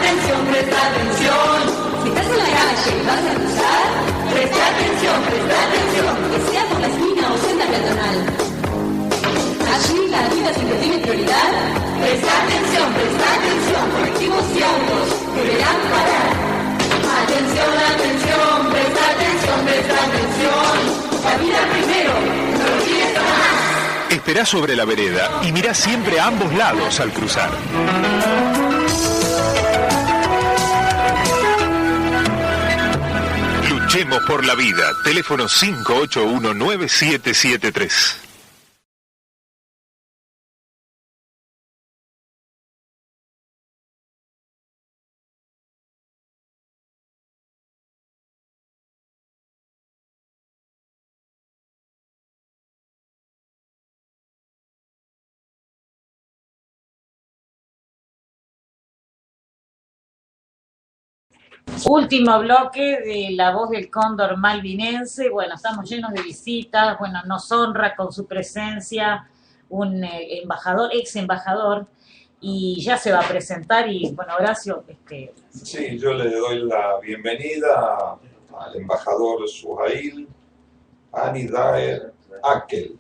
atención, presta atención. Si estás en la calle y vas a cruzar, presta atención, que sea por la esquina o senda peatonal. Allí la vida siempre tiene prioridad. Presta atención, colectivos y autos deberán parar. Atención, presta atención. La vida primero, no lo olvides jamás. Esperá sobre la vereda y mirá siempre a ambos lados al cruzar. Luchemos por la vida. Teléfono 581-9773. Último bloque de La Voz del Cóndor malvinense. Bueno, estamos llenos de visitas. Bueno, nos honra con su presencia un embajador, ex embajador, y ya se va a presentar. Y bueno, Horacio. Sí, yo le doy la bienvenida al embajador Suhail Ani Daher Akel.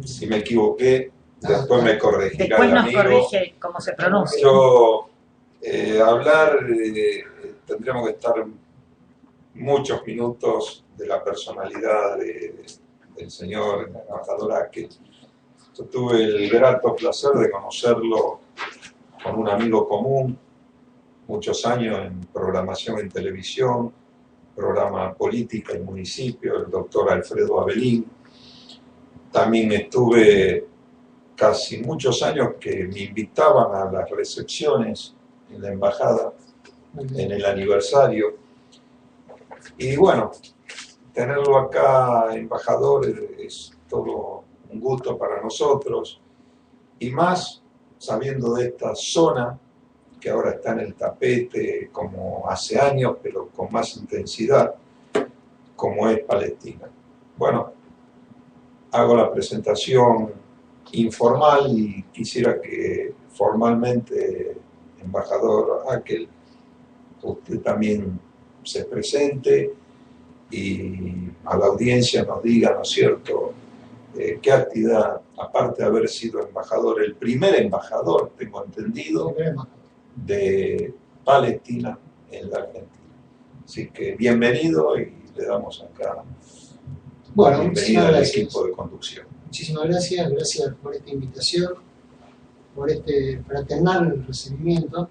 Si me equivoqué, después me corregirá. Después nos corrige cómo se pronuncia. Yo tendríamos que estar muchos minutos de la personalidad del señor embajador Akel. Yo tuve el grato placer de conocerlo con un amigo común, muchos años en programación en televisión, programa Política y Municipio, el doctor Alfredo Abelín. También estuve casi muchos años que me invitaban a las recepciones en la embajada, en el aniversario. Y bueno, tenerlo acá, embajador, es todo un gusto para nosotros. Y más sabiendo de esta zona que ahora está en el tapete como hace años, pero con más intensidad, como es Palestina. Bueno, hago la presentación informal y quisiera que formalmente, embajador Akel, usted también se presente y a la audiencia nos diga, ¿no es cierto?, qué actividad, aparte de haber sido embajador, el primer embajador, tengo entendido, de Palestina en la Argentina. Así que bienvenido y le damos acá la bienvenida al equipo de conducción. Muchísimas gracias por esta invitación, por este fraternal recibimiento.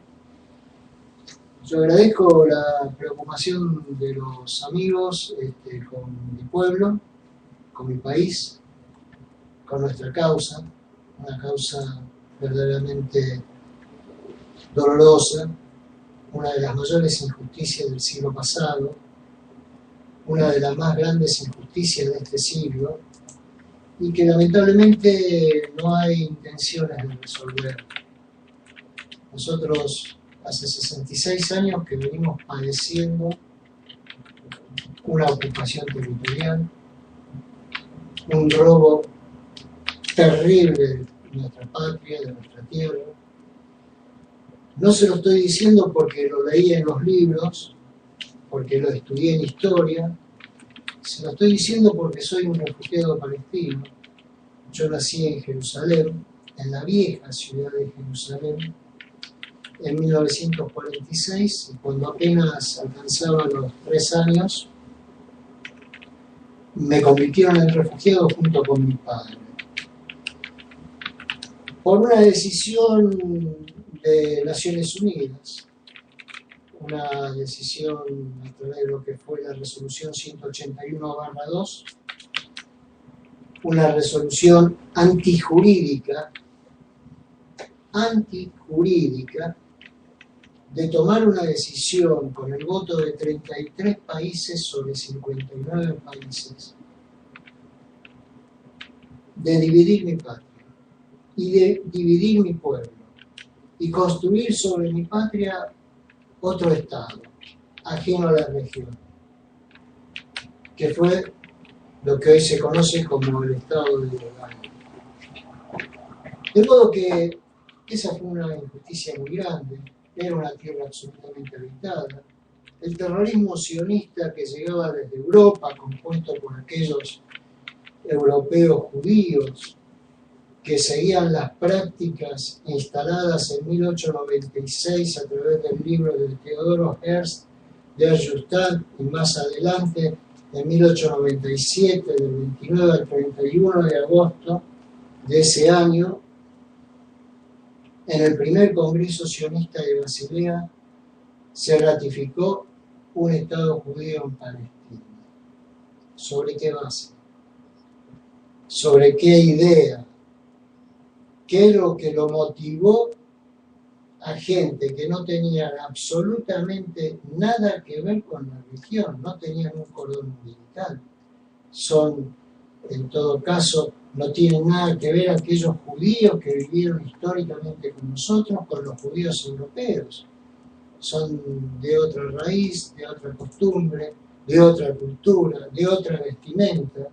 Yo agradezco la preocupación de los amigos con mi pueblo, con mi país, con nuestra causa, una causa verdaderamente dolorosa, una de las mayores injusticias del siglo pasado, una de las más grandes injusticias de este siglo, y que lamentablemente no hay intenciones de resolver. Nosotros hace 66 años que venimos padeciendo una ocupación territorial, un robo terrible de nuestra patria, de nuestra tierra. No se lo estoy diciendo porque lo leí en los libros, porque lo estudié en historia, se lo estoy diciendo porque soy un refugiado palestino. Yo nací en Jerusalén, en la vieja ciudad de Jerusalén, en 1946, y cuando apenas alcanzaba los 3 años, me convirtieron en refugiado junto con mi padre. Por una decisión de Naciones Unidas, una decisión a través de lo que fue la resolución 181/2, una resolución antijurídica, de tomar una decisión con el voto de 33 países sobre 59 países, de dividir mi patria y de dividir mi pueblo y construir sobre mi patria otro Estado, ajeno a la región, que fue lo que hoy se conoce como el Estado de Israel. De modo que esa fue una injusticia muy grande, era una tierra absolutamente habitada. El terrorismo sionista que llegaba desde Europa, compuesto por aquellos europeos judíos que seguían las prácticas instaladas en 1896 a través del libro de Teodoro Herzl, Der Justand, y más adelante, en 1897, del 29 al 31 de agosto de ese año, en el primer Congreso Sionista de Basilea, se ratificó un Estado judío en Palestina. ¿Sobre qué base? ¿Sobre qué idea? ¿Qué es lo que lo motivó a gente que no tenían absolutamente nada que ver con la religión? No tenían un cordón umbilical. Son, en todo caso, no tienen nada que ver aquellos judíos que vivieron históricamente con nosotros, con los judíos europeos. Son de otra raíz, de otra costumbre, de otra cultura, de otra vestimenta.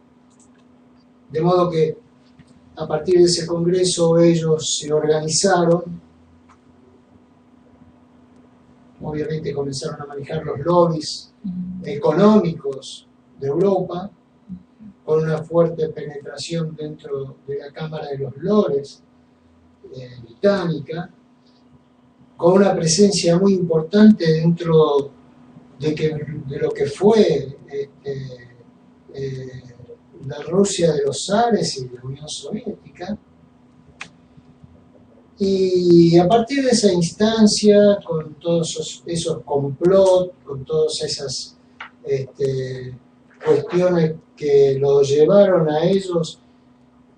De modo que a partir de ese congreso ellos se organizaron, obviamente comenzaron a manejar los lobbies económicos de Europa, con una fuerte penetración dentro de la Cámara de los Lores británica, con una presencia muy importante dentro de lo que fue la Rusia de los zares y la Unión Soviética. Y a partir de esa instancia, con todos esos complots, con todas esas cuestiones que los llevaron a ellos,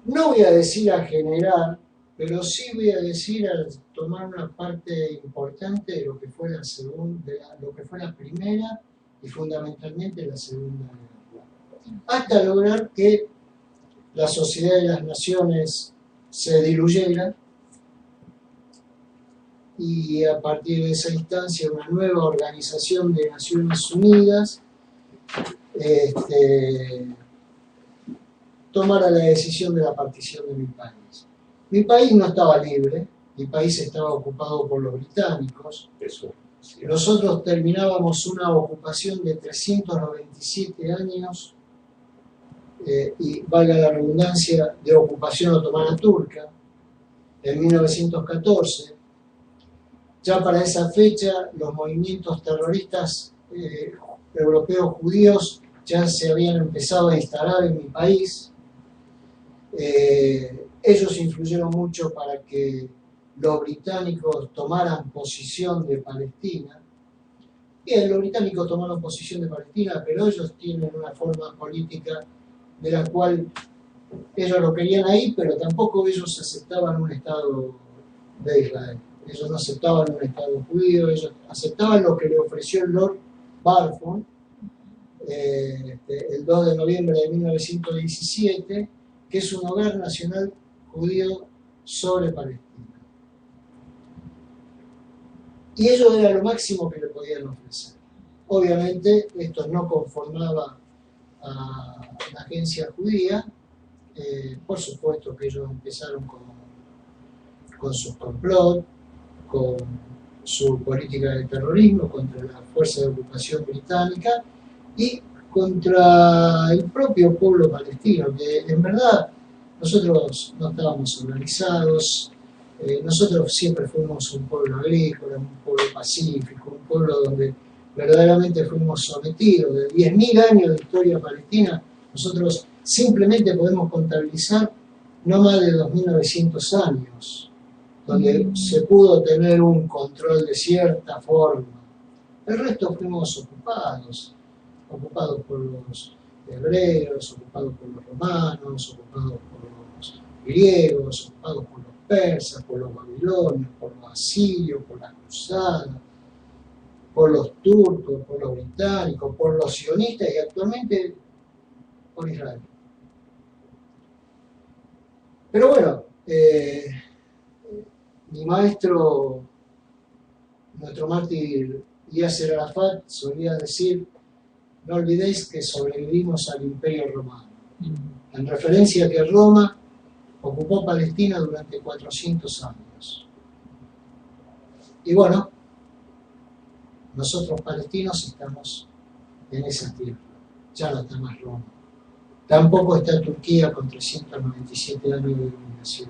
no voy a decir a generar, pero sí voy a decir a tomar una parte importante de lo que fue la primera y fundamentalmente la Segunda Guerra, hasta lograr que la Sociedad de las Naciones se diluyera y a partir de esa instancia una nueva organización de Naciones Unidas tomara la decisión de la partición de mi país. Mi país no estaba libre, mi país estaba ocupado por los británicos. Eso, sí. Nosotros terminábamos una ocupación de 397 años, y valga la redundancia, de ocupación otomana turca, en 1914. Ya para esa fecha los movimientos terroristas europeos judíos ya se habían empezado a instalar en mi país. Ellos influyeron mucho para que los británicos tomaran posición de Palestina. Bien, los británicos tomaron posición de Palestina, pero ellos tienen una forma política de la cual ellos lo querían ahí, pero tampoco ellos aceptaban un Estado de Israel. Ellos no aceptaban un Estado judío, ellos aceptaban lo que le ofreció el Lord Balfour el 2 de noviembre de 1917, que es un hogar nacional judío sobre Palestina. Y ello era lo máximo que le podían ofrecer. Obviamente esto no conformaba a la agencia judía, por supuesto que ellos empezaron con sus complots, con su política de terrorismo contra la fuerza de ocupación británica y contra el propio pueblo palestino, que en verdad nosotros no estábamos organizados, nosotros siempre fuimos un pueblo agrícola, un pueblo pacífico, un pueblo donde verdaderamente fuimos sometidos. De 10.000 años de historia palestina, nosotros simplemente podemos contabilizar no más de 2.900 años, donde se pudo tener un control de cierta forma. El resto fuimos ocupados por los hebreos, ocupados por los romanos, ocupados por los griegos, ocupados por los persas, por los babilonios, por los asirios, por las cruzadas, por los turcos, por los británicos, por los sionistas y actualmente por Israel. Pero bueno, mi maestro, nuestro mártir Yasser Arafat, solía decir: no olvidéis que sobrevivimos al Imperio Romano, en referencia a que Roma ocupó Palestina durante 400 años. Y bueno, Nosotros palestinos estamos en esa tierra, ya no está más Roma. Tampoco está Turquía con 397 años de dominación.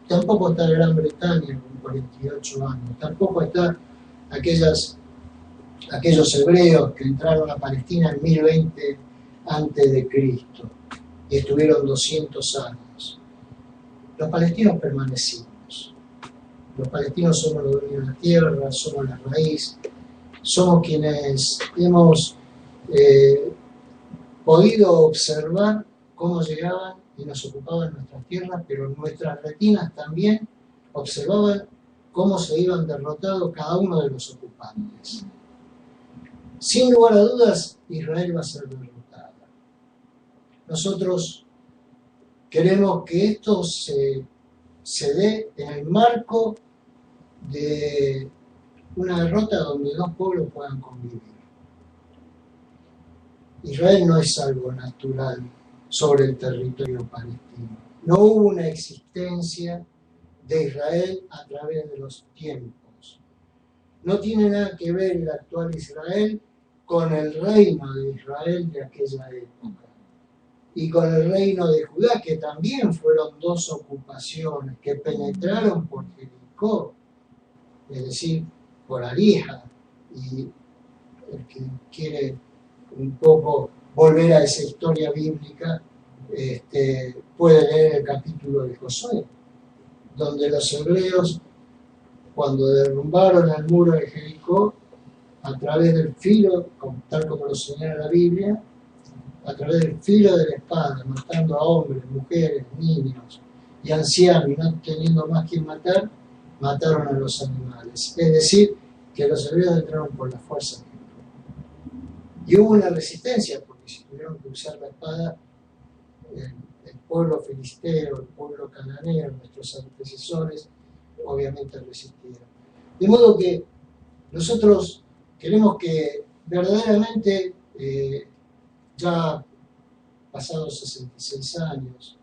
Tampoco está Gran Bretaña con 48 años. Tampoco está aquellos hebreos que entraron a Palestina en 1020 antes de Cristo y estuvieron 200 años. Los palestinos permanecimos. Los palestinos somos los dueños de la tierra, somos la raíz, somos quienes hemos podido observar cómo llegaban y nos ocupaban nuestras tierras, pero nuestras retinas también observaban cómo se iban derrotados cada uno de los ocupantes. Sin lugar a dudas, Israel va a ser derrotada. Nosotros queremos que esto se dé en el marco de una derrota donde dos pueblos puedan convivir. Israel no es algo natural sobre el territorio palestino. No hubo una existencia de Israel a través de los tiempos. No tiene nada que ver el actual Israel con el reino de Israel de aquella época y con el reino de Judá, que también fueron dos ocupaciones que penetraron por Jericó, es decir, por Arija, y el que quiere un poco volver a esa historia bíblica puede leer el capítulo de Josué, donde los hebreos, cuando derrumbaron el muro de Jericó, a través del filo, tal como lo señala la Biblia, a través del filo de la espada, matando a hombres, mujeres, niños y ancianos, y no teniendo más quien matar, mataron a los animales. Es decir, que los hebreos entraron por la fuerza. Y hubo una resistencia, porque si tuvieron que usar la espada, el pueblo filisteo, el pueblo cananeo, nuestros antecesores, obviamente resistieron. De modo que nosotros queremos que verdaderamente, ya pasados 66 años,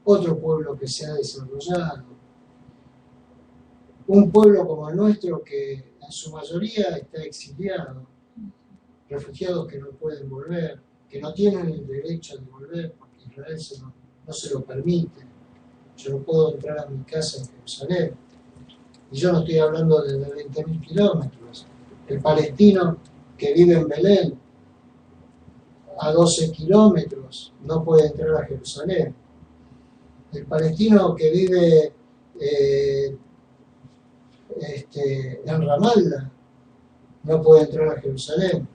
otro pueblo que se ha desarrollado, un pueblo como el nuestro que en su mayoría está exiliado, refugiados que no pueden volver, que no tienen el derecho de volver porque Israel no se lo permite. Yo no puedo entrar a mi casa en Jerusalén. Y yo no estoy hablando de 20.000 kilómetros. El palestino que vive en Belén, a 12 kilómetros, no puede entrar a Jerusalén. El palestino que vive en Ramallah no puede entrar a Jerusalén.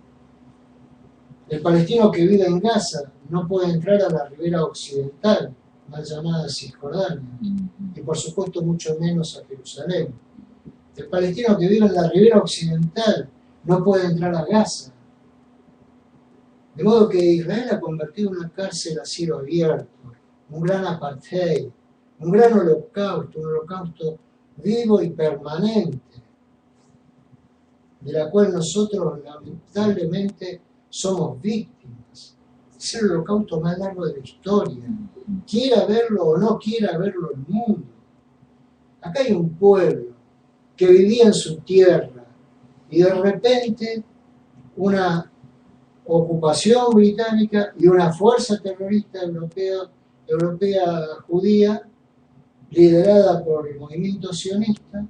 El palestino que vive en Gaza no puede entrar a la ribera occidental, mal llamada Cisjordania, y por supuesto mucho menos a Jerusalén. El palestino que vive en la ribera occidental no puede entrar a Gaza. De modo que Israel ha convertido una cárcel a cielo abierto, un gran apartheid, un gran holocausto, un holocausto vivo y permanente, de la cual nosotros lamentablemente somos víctimas. Es el holocausto más largo de la historia, quiera verlo o no quiera verlo el mundo. Acá hay un pueblo que vivía en su tierra y de repente una ocupación británica y una fuerza terrorista europea judía, liderada por el movimiento sionista,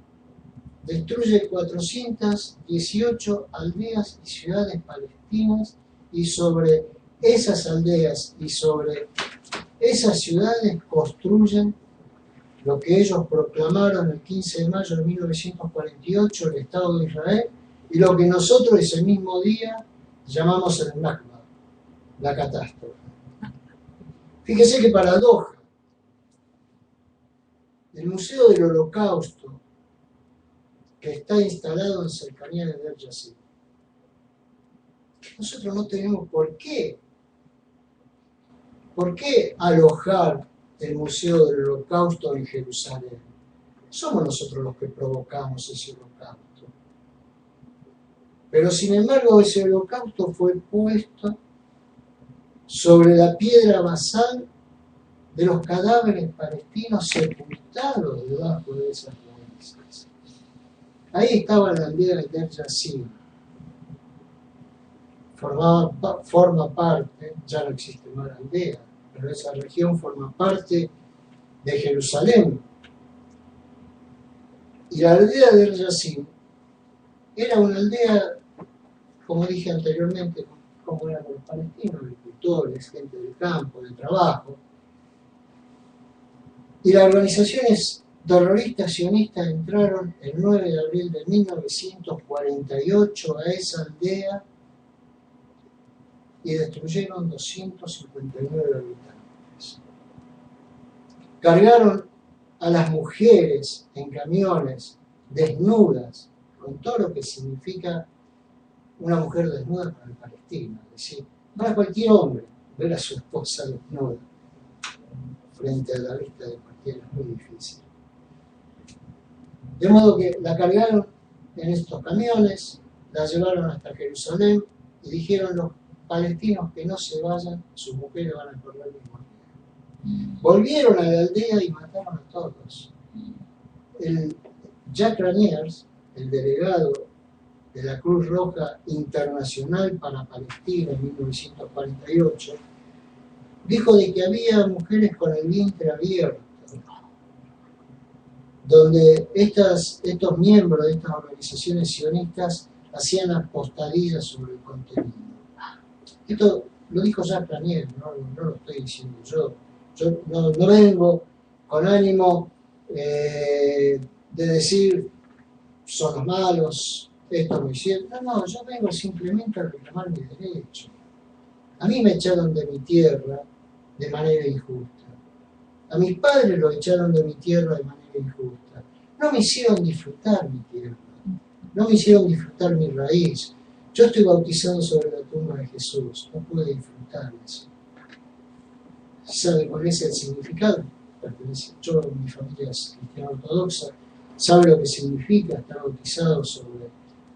destruye 418 aldeas y ciudades palestinas, y sobre esas aldeas y sobre esas ciudades construyen lo que ellos proclamaron el 15 de mayo de 1948, el Estado de Israel, y lo que nosotros ese mismo día llamamos el Nakba, la catástrofe. Fíjese qué paradoja. El Museo del Holocausto, que está instalado en cercanía de Deir Yassin, nosotros no tenemos por qué alojar el Museo del Holocausto en Jerusalén. Somos nosotros los que provocamos ese holocausto. Pero sin embargo ese holocausto fue puesto sobre la piedra basal de los cadáveres palestinos sepultados debajo de esas raíces. Ahí estaba la aldea de Deir Yassin. Forma parte, ya no existe más la aldea, pero esa región forma parte de Jerusalén. Y la aldea de Deir Yassin era una aldea, como dije anteriormente, como eran los palestinos, agricultores, gente del campo, de trabajo. Y las organizaciones terroristas sionistas entraron el 9 de abril de 1948 a esa aldea y destruyeron 259 habitantes. Cargaron a las mujeres en camiones, desnudas, con todo lo que significa una mujer desnuda para el palestino. Es decir, para cualquier hombre, ver a su esposa desnuda frente a la vista de cualquiera es muy difícil. De modo que la cargaron en estos camiones, la llevaron hasta Jerusalén y dijeron los palestinos que no se vayan, sus mujeres van a correr el mismo día. Volvieron a la aldea y mataron a todos. El Jack Raniers, el delegado de la Cruz Roja Internacional para Palestina en 1948, dijo de que había mujeres con el vientre abierto, donde estos miembros de estas organizaciones sionistas hacían apostadillas sobre el contenido. Esto lo dijo Jacques Ranier, no lo estoy diciendo yo. Yo no vengo con ánimo de decir son los malos, esto me hicieron. No, yo vengo simplemente a reclamar mi derecho. A mí me echaron de mi tierra de manera injusta. A mis padres lo echaron de mi tierra de manera injusta. No me hicieron disfrutar mi tierra. No me hicieron disfrutar mi raíz. Yo estoy bautizado sobre la tumba de Jesús. No pude disfrutar eso. ¿Sabe cuál es el significado? Yo, mi familia es cristiana ortodoxa, sabe lo que significa estar bautizado sobre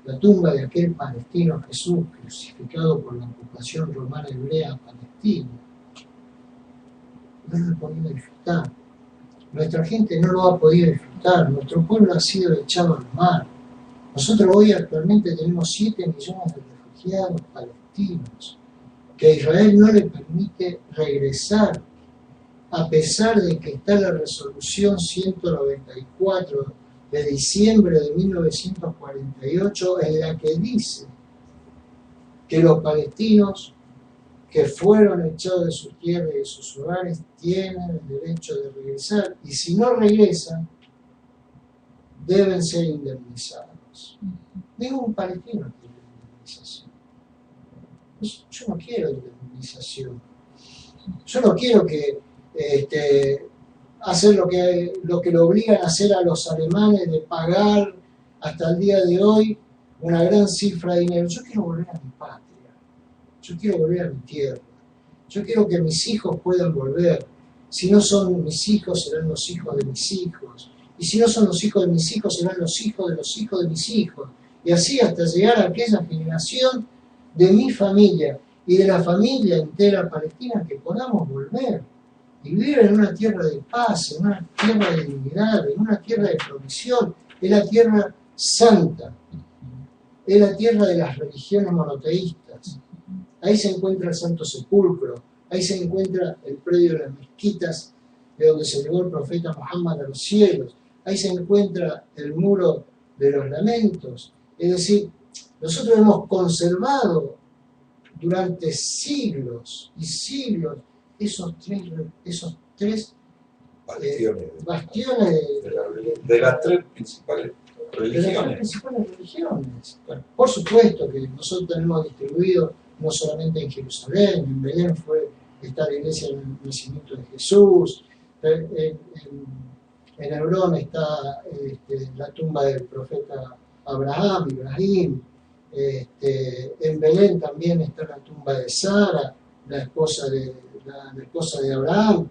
la tumba de aquel palestino Jesús crucificado por la ocupación romana hebrea palestina. No lo he podido disfrutar. Nuestra gente no lo ha podido disfrutar. Nuestro pueblo ha sido echado al mar. Nosotros hoy actualmente tenemos 7 millones de refugiados palestinos que a Israel no le permite regresar, a pesar de que está la resolución 194 de diciembre de 1948 en la que dice que los palestinos que fueron echados de sus tierras y de sus hogares tienen el derecho de regresar, y si no regresan deben ser indemnizados. Ningún palestino quiere indemnización. Yo no quiero indemnización. Yo no quiero que hacer lo que lo obligan a hacer a los alemanes, de pagar hasta el día de hoy una gran cifra de dinero. Yo quiero volver a mi patria. Yo quiero volver a mi tierra. Yo quiero que mis hijos puedan volver. Si no son mis hijos, serán los hijos de mis hijos. Y si no son los hijos de mis hijos, serán los hijos de mis hijos. Y así hasta llegar a aquella generación de mi familia y de la familia entera palestina, que podamos volver y vivir en una tierra de paz, en una tierra de dignidad, en una tierra de provisión. Es la tierra santa, es la tierra de las religiones monoteístas. Ahí se encuentra el Santo Sepulcro, ahí se encuentra el predio de las mezquitas, de donde se elevó el profeta Muhammad a los cielos, ahí se encuentra el muro de los lamentos. Es decir, nosotros hemos conservado durante siglos y siglos esos tres bastiones de las tres principales religiones. Por supuesto que nosotros tenemos distribuido no solamente en Jerusalén, en Belén está la iglesia del nacimiento de Jesús, en Hebrón está la tumba del profeta Ibrahim, en Belén también está la tumba de Sara, la esposa de Abraham,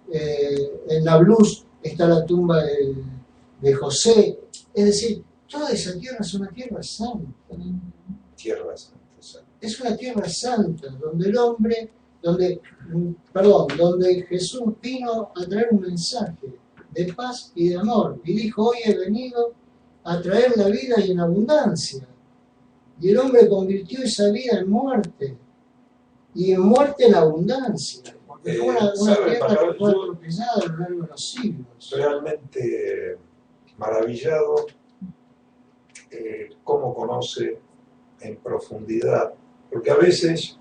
en Nablus está la tumba de José. Es decir, toda esa tierra es una tierra santa. Es una tierra santa, donde Jesús vino a traer un mensaje de paz y de amor. Y dijo: hoy he venido a traer la vida y en abundancia. Y el hombre convirtió esa vida en muerte, y en muerte en abundancia, porque fue una tierra que fue atropellada a lo largo de los siglos. Realmente maravillado cómo conoce en profundidad, porque a veces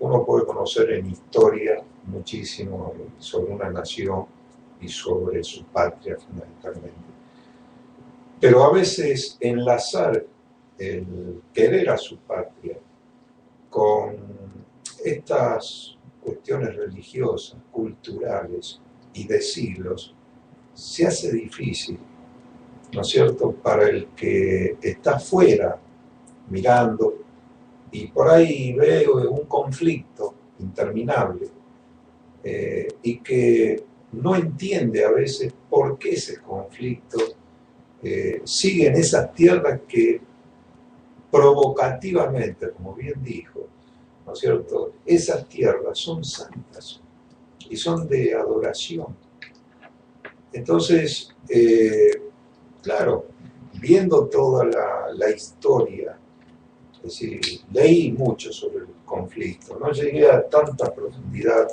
uno puede conocer en historia muchísimo sobre una nación y sobre su patria fundamentalmente, pero a veces enlazar el querer a su patria con estas cuestiones religiosas, culturales y de siglos se hace difícil, ¿no es cierto?, para el que está afuera mirando y por ahí ve un conflicto interminable y que no entiende a veces por qué ese conflicto sigue en esas tierras que provocativamente, como bien dijo, ¿no es cierto?, esas tierras son santas y son de adoración. Entonces, claro, viendo toda la historia, es decir, leí mucho sobre el conflicto, no llegué a tanta profundidad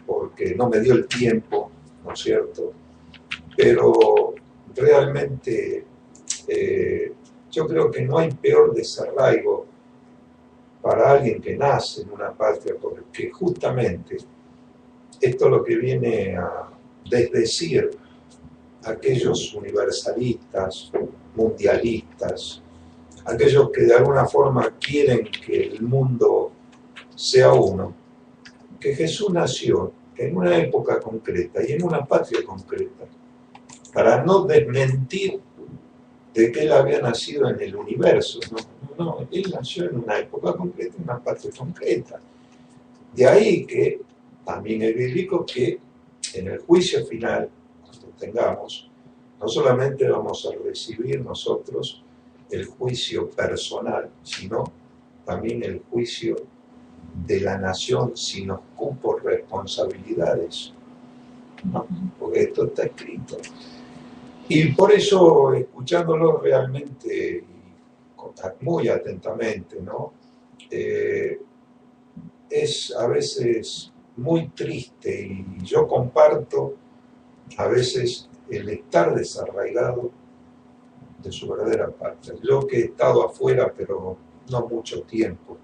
porque no me dio el tiempo, ¿no es cierto? Pero realmente yo creo que no hay peor desarraigo para alguien que nace en una patria, porque justamente esto es lo que viene a desdecir a aquellos universalistas, mundialistas, aquellos que de alguna forma quieren que el mundo sea uno, que Jesús nació en una época concreta y en una patria concreta, para no desmentir de que él había nacido en el universo, no, él nació en una época concreta, en una patria concreta. De ahí que también es bíblico que en el juicio final, cuando tengamos, no solamente vamos a recibir nosotros el juicio personal, sino también el juicio de la nación si nos cupo responsabilidades, ¿no? Porque esto está escrito. Y por eso, escuchándolo realmente muy atentamente, ¿no? Es a veces muy triste y yo comparto a veces el estar desarraigado de su verdadera patria. Yo que he estado afuera, pero no mucho tiempo,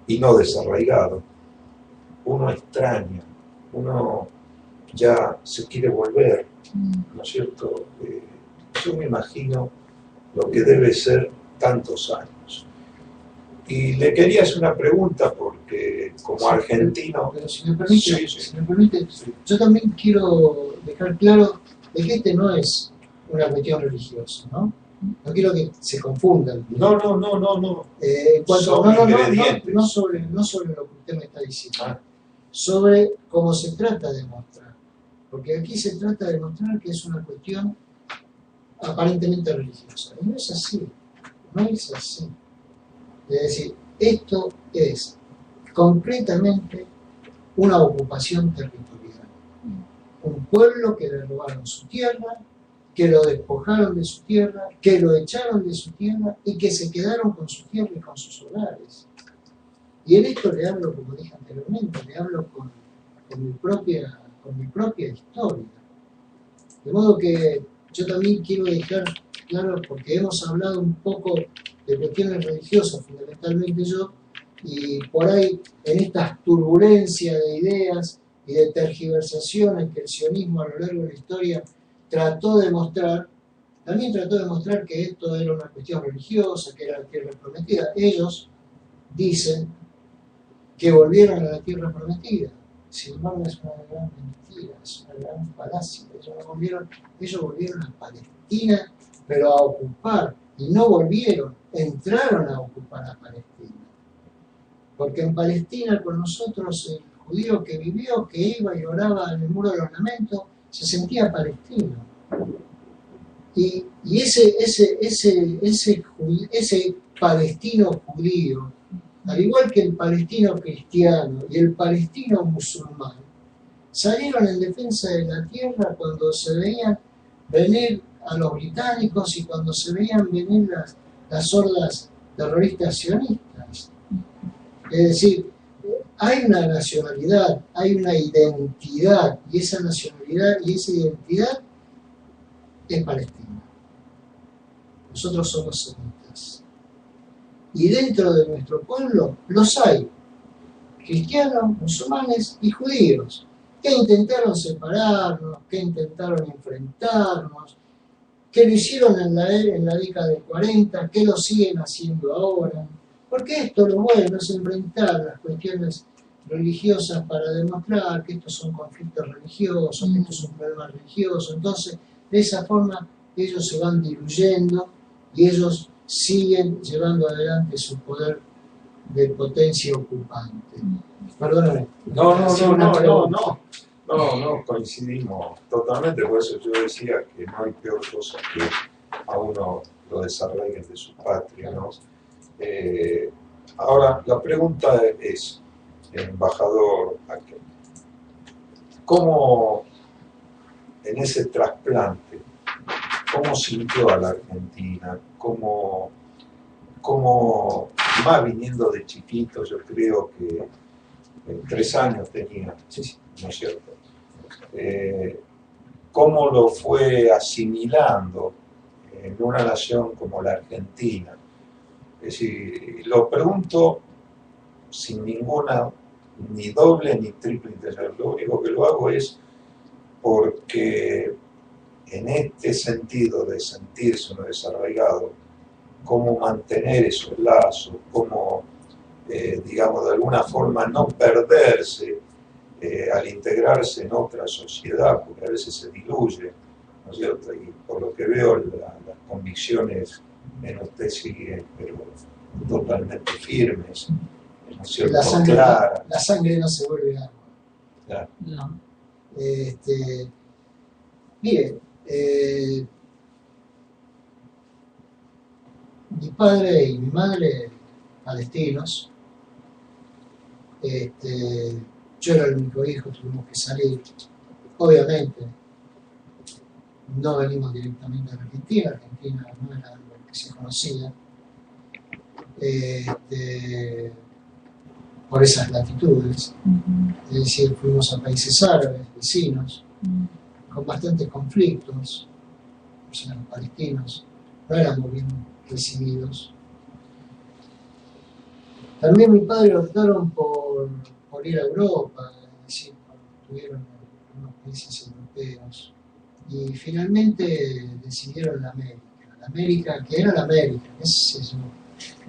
y no desarraigado, uno extraña, uno ya se quiere volver, ¿no es cierto? Yo me imagino lo que debe ser tantos años. Y le quería hacer una pregunta porque como argentino... Pero si me permite, yo también quiero dejar claro de que este no es una cuestión religiosa, ¿no? No quiero que se confundan. No. No sobre lo que usted me está diciendo, sobre cómo se trata de mostrar. Porque aquí se trata de mostrar que es una cuestión aparentemente religiosa. Y no es así. Es decir, esto es concretamente una ocupación territorial. Un pueblo que le robaron su tierra, que lo despojaron de su tierra, que lo echaron de su tierra y que se quedaron con su tierra y con sus hogares. Y en esto le hablo, como dije anteriormente, le hablo con mi propia historia. De modo que yo también quiero dejar claro, porque hemos hablado un poco de cuestiones religiosas, fundamentalmente yo, y por ahí en estas turbulencias de ideas y de tergiversaciones que el sionismo a lo largo de la historia trató de mostrar, también trató de mostrar que esto era una cuestión religiosa, que era la tierra prometida. Ellos dicen que volvieron a la tierra prometida. Sin embargo, es una gran mentira, es una gran falacia. Ellos volvieron a Palestina, pero a ocupar, y no volvieron, entraron a ocupar a Palestina. Porque en Palestina con nosotros el judío que vivió, que iba y oraba en el muro del ornamento, se sentía palestino. Y ese palestino judío, al igual que el palestino cristiano y el palestino musulmán, salieron en defensa de la tierra cuando se veían venir a los británicos y cuando se veían venir las hordas terroristas sionistas. Es decir, hay una nacionalidad, hay una identidad, y esa nacionalidad y esa identidad es Palestina. Nosotros somos semitas. Y dentro de nuestro pueblo los hay, cristianos, musulmanes y judíos, que intentaron separarnos, que intentaron enfrentarnos, que lo hicieron en la década del 40, que lo siguen haciendo ahora. Porque esto lo bueno es enfrentar las cuestiones religiosas para demostrar que estos son conflictos religiosos, que esto es un problema religioso. Entonces, de esa forma, ellos se van diluyendo y ellos siguen llevando adelante su poder de potencia ocupante. Perdóname. No, coincidimos totalmente, por eso yo decía que no hay peor cosa que a uno lo desarraigen de su patria, ¿no? Ahora, la pregunta es, embajador, ¿cómo en ese trasplante, cómo sintió a la Argentina? ¿Cómo más viniendo de chiquito? Yo creo que 3 años tenía, ¿no es cierto? ¿Cómo lo fue asimilando en una nación como la Argentina? Es decir, lo pregunto sin ninguna, ni doble ni triple intención. Lo único que lo hago es porque en este sentido de sentirse uno desarraigado, cómo mantener esos lazos, cómo, digamos, de alguna forma no perderse al integrarse en otra sociedad, porque a veces se diluye, ¿no es cierto? Y por lo que veo, las convicciones en usted siguen, pero totalmente firmes, ¿no es cierto? La sangre no se vuelve agua. Claro. No. Mire, mi padre y mi madre palestinos, yo era el único hijo, tuvimos que salir. Obviamente, no venimos directamente a la Argentina no era algo que se conocía. Por esas latitudes, es decir, fuimos a países árabes, vecinos, con bastantes conflictos, o sea, los palestinos no éramos bien recibidos. También mi padre optaron por ir a Europa, es decir, estuvieron en unos países europeos, y finalmente decidieron la América, que era la América, qué sé yo,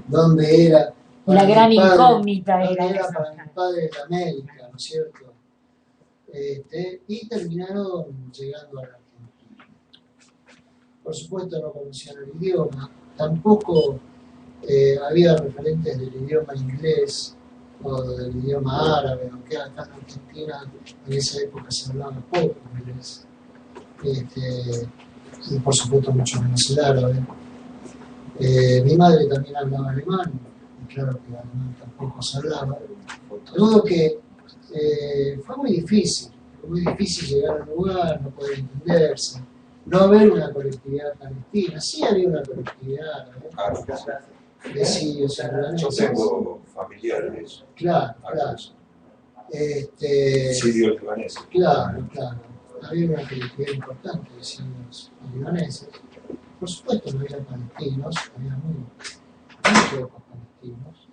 donde era La gran incógnita era esa. para mi padre la América, ¿no es cierto? Y terminaron llegando a la Argentina. Por supuesto no conocían el idioma, tampoco había referentes del idioma inglés o del idioma árabe, aunque acá en Argentina en esa época se hablaba poco inglés. Y por supuesto mucho menos el árabe. Mi madre también hablaba alemán, y claro que el alemán tampoco se hablaba. De modo que fue muy difícil llegar al lugar, no poder entenderse, no haber una colectividad palestina. Sí había una colectividad de sirios y Yo tengo familiares claro. sirios libaneses. Claro. Había una colectividad importante de sirios libaneses. Por supuesto no había palestinos, había muy pocos palestinos.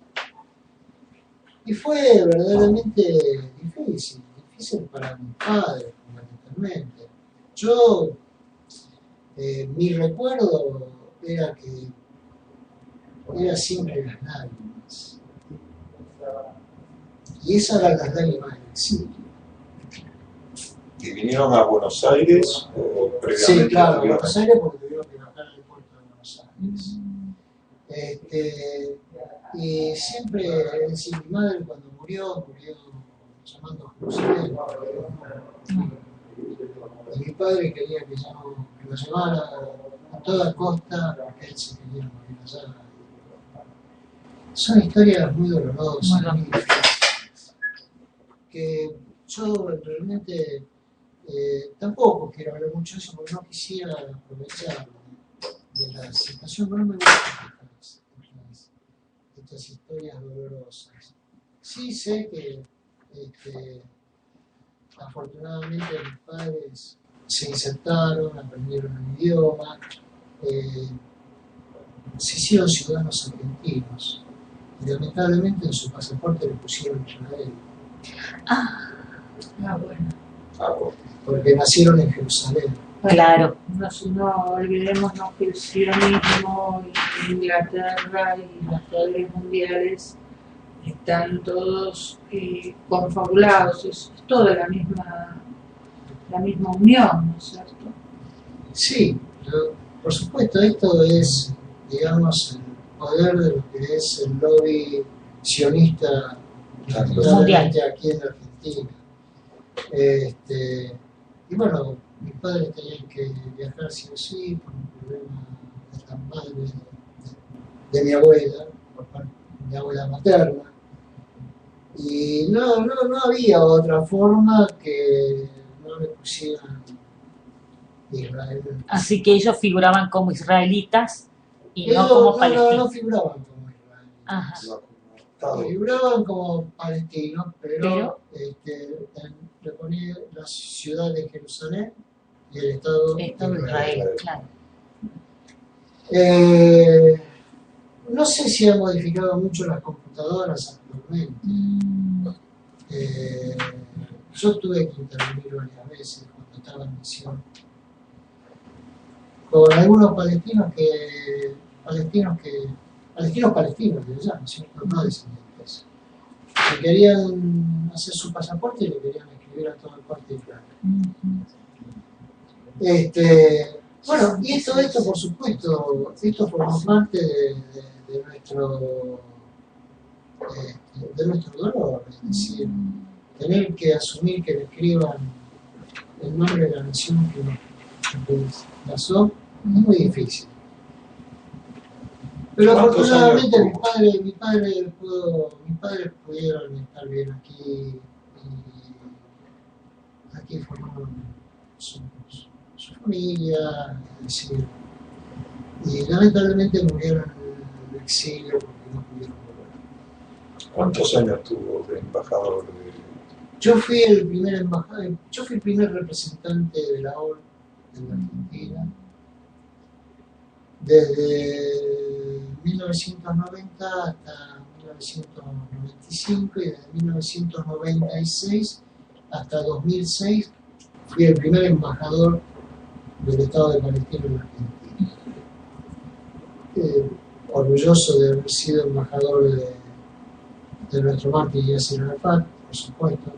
Y fue verdaderamente difícil para mis padres, fundamentalmente. Yo, mi recuerdo era que era siempre las lágrimas. Y esas eran las lágrimas del exilio. ¿Y vinieron a Buenos Aires o previamente? Sí, claro, a Buenos Aires porque tuvieron que bajar al puerto de Buenos Aires. Y siempre, es decir, mi madre cuando murió llamando a Jerusalén. Y mi padre quería que lo llevara a toda costa porque él se quería morir allá. Son historias muy dolorosas, muy difíciles, que yo realmente Tampoco quiero hablar mucho de eso porque no quisiera aprovechar de la situación, pero no me gustan estas historias dolorosas. Sí sé que afortunadamente mis padres se insertaron, aprendieron el idioma, se hicieron ciudadanos argentinos y lamentablemente en su pasaporte le pusieron Israel. Bueno. Porque nacieron en Jerusalén. Claro. No olvidémonos que el sionismo, Inglaterra y los poderes mundiales están todos confabulados, es toda la misma unión, ¿no es cierto? Sí, por supuesto, esto es, digamos, el poder de lo que es el lobby sionista mundial aquí en Argentina. Y bueno, mis padres tenían que viajar sí o sí por un problema de la madre de mi abuela, por parte de mi abuela materna. Y no había otra forma que no le pusieran Israel. Así que ellos figuraban como israelitas y no Ellos como palestinos. no figuraban como Israel. Ajá. Figuraban como palestinos, pero le ponía la ciudad de Jerusalén y el Estado de Israel, claro. No sé si han modificado mucho las computadoras actualmente. Yo tuve que intervenir varias veces cuando estaba en misión con algunos palestinos que llaman, ¿cierto? No descendientes, que querían hacer su pasaporte y le querían escribir a todo el parte de bueno, y esto por supuesto, esto forma parte de nuestro dolor, es decir, tener que asumir que le escriban el nombre de la nación que nos pasó es muy difícil. Pero afortunadamente mis padres pudieron estar bien aquí y aquí formaron su familia, es decir, y lamentablemente murieron en el exilio porque no pudieron volver. ¿Cuántos años tuvo de embajador? Yo fui el primer representante de la ONU en la Argentina desde 1990 hasta 1995 y desde 1996 hasta 2006 fui el primer embajador del Estado de Palestina en la Argentina. Orgulloso de haber sido embajador de nuestro mártir Yasser Arafat, por supuesto.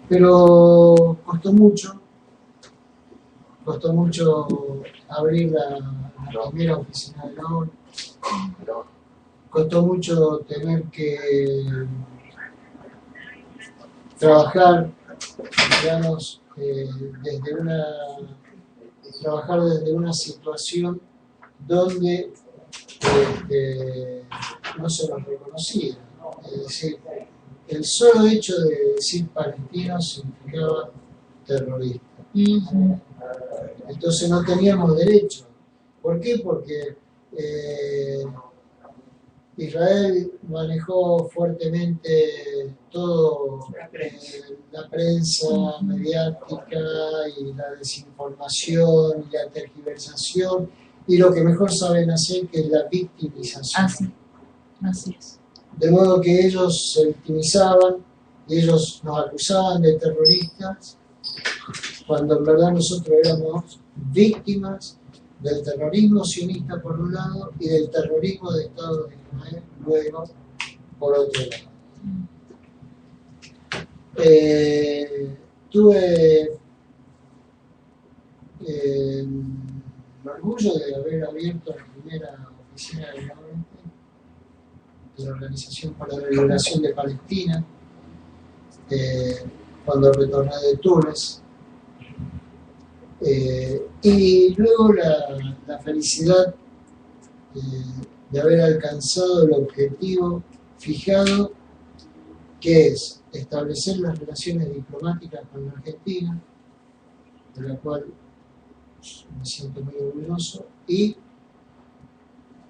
Pero costó mucho abrir la primera oficina de la ONU, costó mucho tener que trabajar, digamos, trabajar desde una situación donde no se nos reconocía, es decir, el solo hecho de decir palestino significaba terrorista. Entonces no teníamos derecho. ¿Por qué? Porque Israel manejó fuertemente todo, la prensa mediática y la desinformación y la tergiversación y lo que mejor saben hacer, que es la victimización. Así es. De modo que ellos se victimizaban y ellos nos acusaban de terroristas, cuando en verdad nosotros éramos víctimas del terrorismo sionista por un lado y del terrorismo de Estado de Israel luego por otro lado. Tuve el orgullo de haber abierto la primera oficina de la ONU, de la Organización para la Liberación de Palestina, cuando retorné de Túnez. Y luego la felicidad de haber alcanzado el objetivo fijado que es establecer las relaciones diplomáticas con la Argentina, de la cual me siento muy orgulloso, y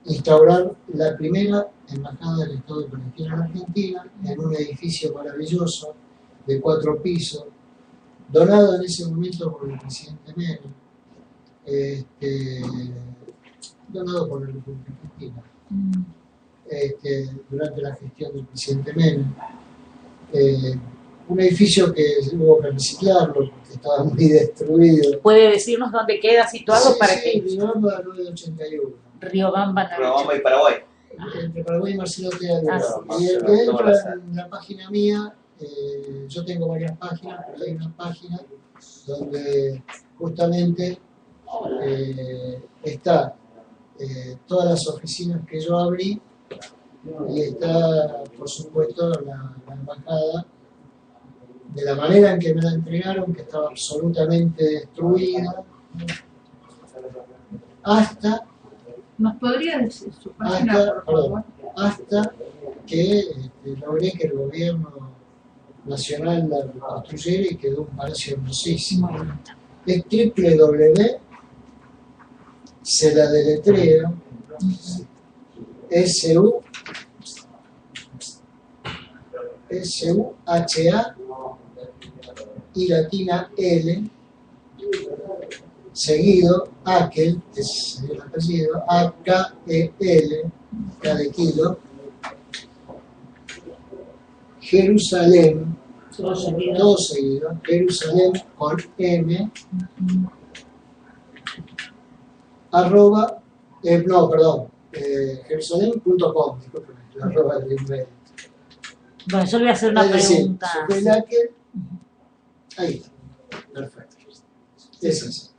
instaurar la primera embajada del Estado de Palestina en Argentina, en un edificio maravilloso de 4 pisos, donado en ese momento por el presidente Menem, donado por la República Argentina, durante la gestión del presidente Menem. Un edificio que hubo que reciclarlo porque estaba muy destruido. ¿Puede decirnos dónde queda situado Sí, para sí, que Riobamba 981. Riobamba no? Riobamba y Paraguay. Entre Paraguay y Marcelo Ortega de Ah, Riobamba. sí. Y el que Marcelo, toda entra en la página mía, yo tengo varias páginas, pero hay una página donde justamente está todas las oficinas que yo abrí y está, por supuesto, la embajada, de la manera en que me la entregaron, que estaba absolutamente destruida, hasta ¿Nos podría decir su página, por favor? hasta que logré que el gobierno nacional la reconstruyera y quedó un palacio hermosísimo. Es www, se la deletreo, SUHA y latina L, seguido Akel, que es el apellido, AKEL, K de kilo, Jerusalén, todo seguido, Jerusalén con M, arroba, Jerusalén.com, discúlpeme, la arroba del email. Bueno, yo le voy a hacer una Es decir, pregunta. sobre el Akel, ahí está, perfecto. Es así.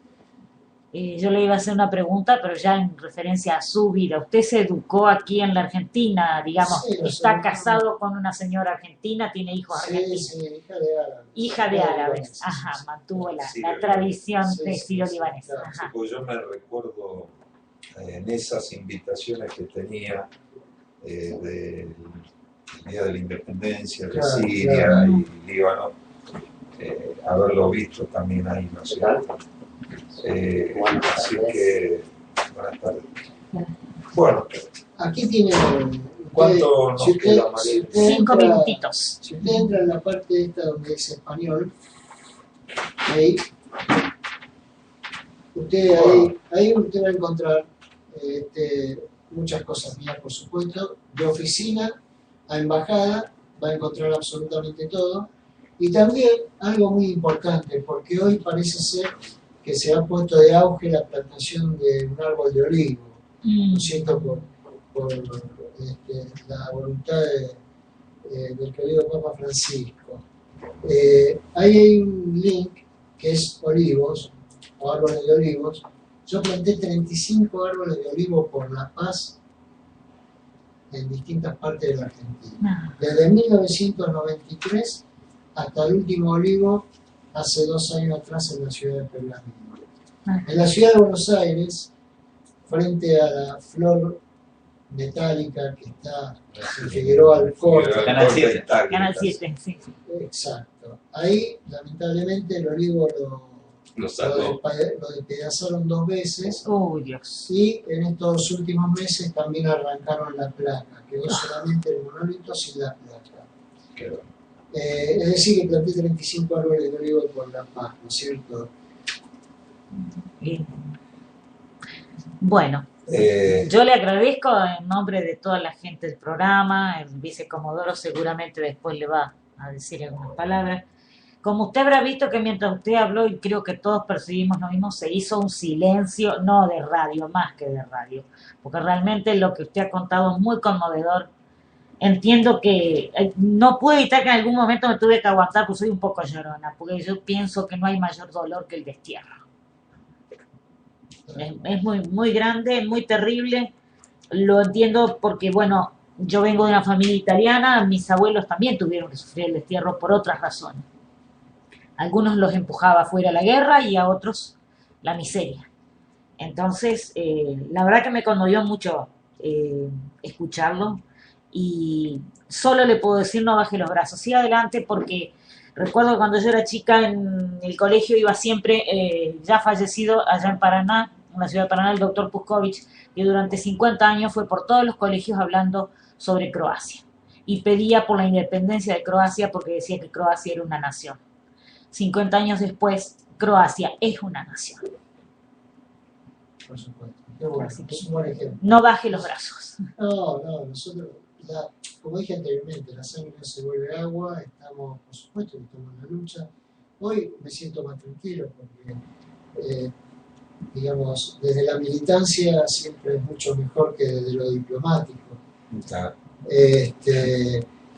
Yo le iba a hacer una pregunta, pero ya en referencia a su vida. ¿Usted se educó aquí en la Argentina? Digamos, Sí, ¿está nosotros- casado con una señora argentina? ¿Tiene hijos Sí, argentinos? sí, hija de árabes. Hija de árabes. Sí, Ajá, sí, sí. mantuvo la Sirio-libanés. tradición Sí, de sí, sirio-libanesa. sí, Ajá. Porque yo me recuerdo en esas invitaciones que tenía del Día de la Independencia de Claro, Siria claro. y Líbano, haberlo visto también ahí, ¿no es cierto? Así que, buenas tardes. Bueno, Aquí tiene. ¿cuánto nos si usted- queda, María? si usted 5 entra- minutitos. Si usted entra en la parte esta donde dice español, ahí usted va a encontrar muchas cosas mías, por supuesto, de oficina a embajada, va a encontrar absolutamente todo. Y también algo muy importante, porque hoy parece ser que se ha puesto de auge la plantación de un árbol de olivo, ¿no es cierto? Por la voluntad del querido Papa Francisco. Ahí hay un link que es olivos, o árboles de olivos. Yo planté 35 árboles de olivo por la paz en distintas partes de la Argentina. Ah, Desde 1993 hasta el último olivo hace 2 años atrás en la ciudad de Pergamino. En la ciudad de Buenos Aires, frente a la flor metálica que está en Figueroa Alcorta, Canal 7. Canal 7, sí. exacto. Ahí, lamentablemente, el olivo Lo salvó. lo despedazaron 2 veces Uy, Dios. y en estos últimos meses también arrancaron la placa. Quedó solamente el monolito sin la placa. Quedó. Es decir, que planté 35 árboles de olivo por La Paz, ¿no es cierto? Bien. Bueno, Eh, yo le agradezco en nombre de toda la gente del programa. El vicecomodoro seguramente después le va a decir algunas palabras. Como usted habrá visto que mientras usted habló, y creo que todos percibimos lo mismo, se hizo un silencio, no de radio, más que de radio, porque realmente lo que usted ha contado es muy conmovedor. Entiendo que no pude evitar que en algún momento me tuve que aguantar, pues soy un poco llorona, porque yo pienso que no hay mayor dolor que el destierro. Es muy, muy grande, muy terrible. Lo entiendo porque, bueno, yo vengo de una familia italiana, mis abuelos también tuvieron que sufrir el destierro por otras razones. Algunos los empujaba fuera a la guerra y a otros la miseria. Entonces, la verdad que me conmovió mucho escucharlo y solo le puedo decir no baje los brazos, siga adelante, porque recuerdo que cuando yo era chica en el colegio iba siempre, ya fallecido allá en Paraná, en la ciudad de Paraná, el doctor Puskovich, que durante 50 años fue por todos los colegios hablando sobre Croacia y pedía por la independencia de Croacia porque decía que Croacia era una nación. 50 años después, Croacia es una nación. Por supuesto. Qué bueno, es un buen ejemplo. No baje los brazos. No, nosotros, como dije anteriormente, la sangre no se vuelve agua, estamos, por supuesto, que estamos en la lucha. Hoy me siento más tranquilo porque, digamos, desde la militancia siempre es mucho mejor que desde lo diplomático. Claro.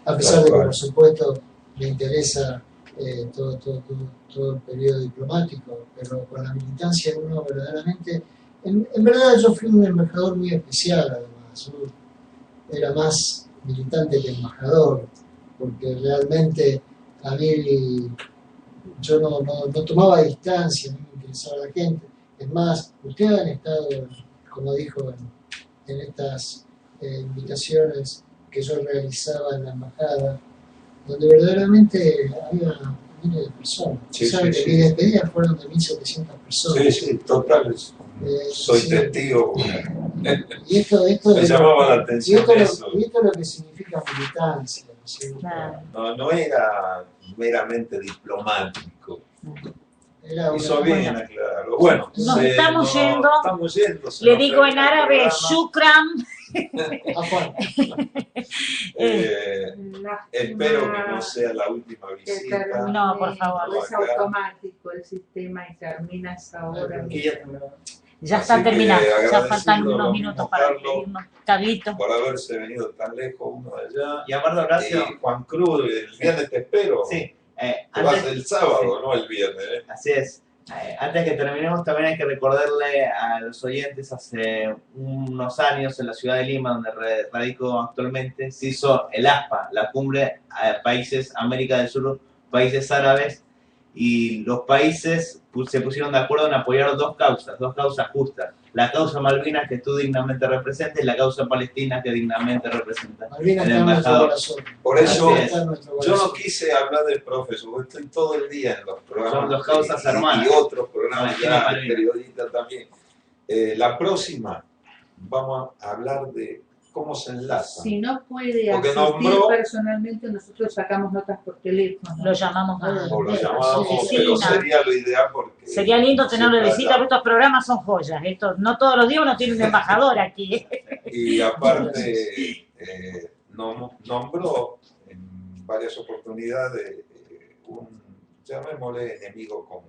A pesar de que, por supuesto, me interesa todo el periodo diplomático, pero con la militancia uno verdaderamente... En verdad yo fui un embajador muy especial, además. Yo era más militante que embajador, porque realmente a mí yo no tomaba distancia, no me interesaba la gente. Es más, ustedes han estado, como dijo, en estas invitaciones que yo realizaba en la embajada, donde verdaderamente había miles de personas. Sí, ¿Saben que mis despedidas fueron de 1.700 personas? Sí, totales. Soy Sí. testigo. Y esto Me llamaba la atención eso. Y esto es lo que significa militancia, ¿no es cierto? Claro. No era meramente diplomático. Era Hizo bien aclararlo. Bueno, Nos estamos yendo. Estamos yendo. Le digo en árabe, shukran. A Juan. Espero que no sea la última visita. No, por favor. Es automático el sistema y termina esa hora. Ya está Así que terminado, ya agradecido faltan lo unos mismo, minutos para Carlos, despedirnos. Carlito. por haberse venido tan lejos uno de allá. Y aparte, Horacio, Y Juan Cruz, el viernes te espero. sí, Te vas antes, el sábado, sí, no el viernes. así es. Antes que terminemos, también hay que recordarle a los oyentes, hace unos años en la ciudad de Lima, donde radico actualmente, se hizo el ASPA, la cumbre Países América del Sur, países árabes, y los países se pusieron de acuerdo en apoyar dos causas justas. La causa Malvinas, que tú dignamente representas, y la causa Palestina, que dignamente representa Malvinas el está en nuestro embajador. corazón. Por eso, Así es. Está en nuestro yo corazón. no quise hablar del profesor, estoy todo el día en los programas. Son dos causas y hermanas. Y otros programas Palestina y ya, Malvinas. periodistas también. La próxima vamos a hablar de cómo se enlaza. Si no puede Porque asistir nombró- personalmente, nosotros sacamos notas por teléfono. Lo llamamos a... O lo llamamos, Sí, pero no. sería lo ideal porque... Sería lindo tenerlo de se visita, porque estos programas son joyas. Esto, no todos los días uno tiene un embajador aquí. Y aparte, nombró en varias oportunidades un, llamémosle, enemigo común,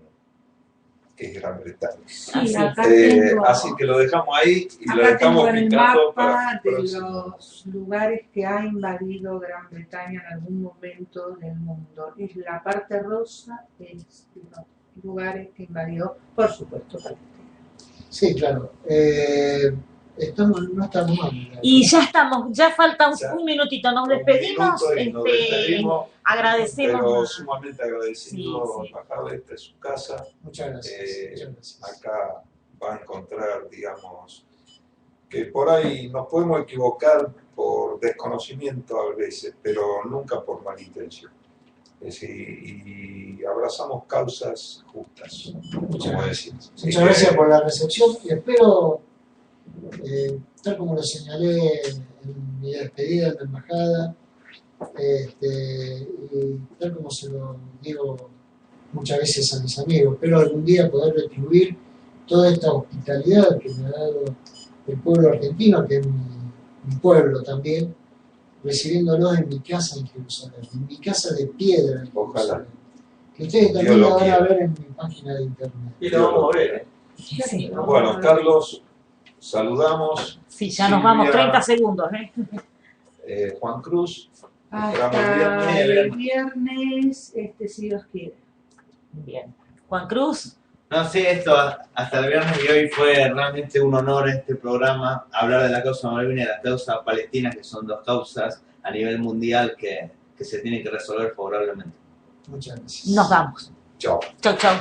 que es Gran Bretaña. Sí, acá tengo, Así que lo dejamos ahí y lo acá dejamos tengo el picando para mapa el de próximo. los lugares que ha invadido Gran Bretaña en algún momento del mundo. Es la parte rosa, es los lugares que invadió, por supuesto, Palestina. Sí, claro. No estamos mal. Y ya estamos, ya falta Ya. un minutito. Nos Un despedimos. minuto y nos despedimos, pero Agradecemos. sumamente agradecido, Sí, sí. embajador, esta es su casa. Muchas gracias. Eh, Muchas gracias. Acá va a encontrar, digamos, que por ahí nos podemos equivocar por desconocimiento a veces, pero nunca por mala intención. Es decir, y abrazamos causas justas, como decimos. Así Muchas que, gracias por la recepción y espero, tal como lo señalé en mi despedida en la embajada, y tal como se lo digo muchas veces a mis amigos, espero algún día poder retribuir toda esta hospitalidad que me ha dado el pueblo argentino, que es mi pueblo también, recibiéndolos en mi casa en Jerusalén, en mi casa de piedra en Ojalá. Jerusalén, que ustedes también Dios lo la van a quiera. ver en mi página de internet. Y lo vamos a ver, Sí, bueno, Carlos, saludamos. sí, ya nos vamos, Silvia. 30 segundos. Juan Cruz, Hasta el el viernes, si Dios quiere. Bien. Juan Cruz. No sé, esto hasta el viernes y hoy fue realmente un honor este programa, hablar de la causa Malvinas y de la causa palestina, que son dos causas a nivel mundial que se tienen que resolver favorablemente. Muchas gracias. Nos vamos. chao. Chau, chau.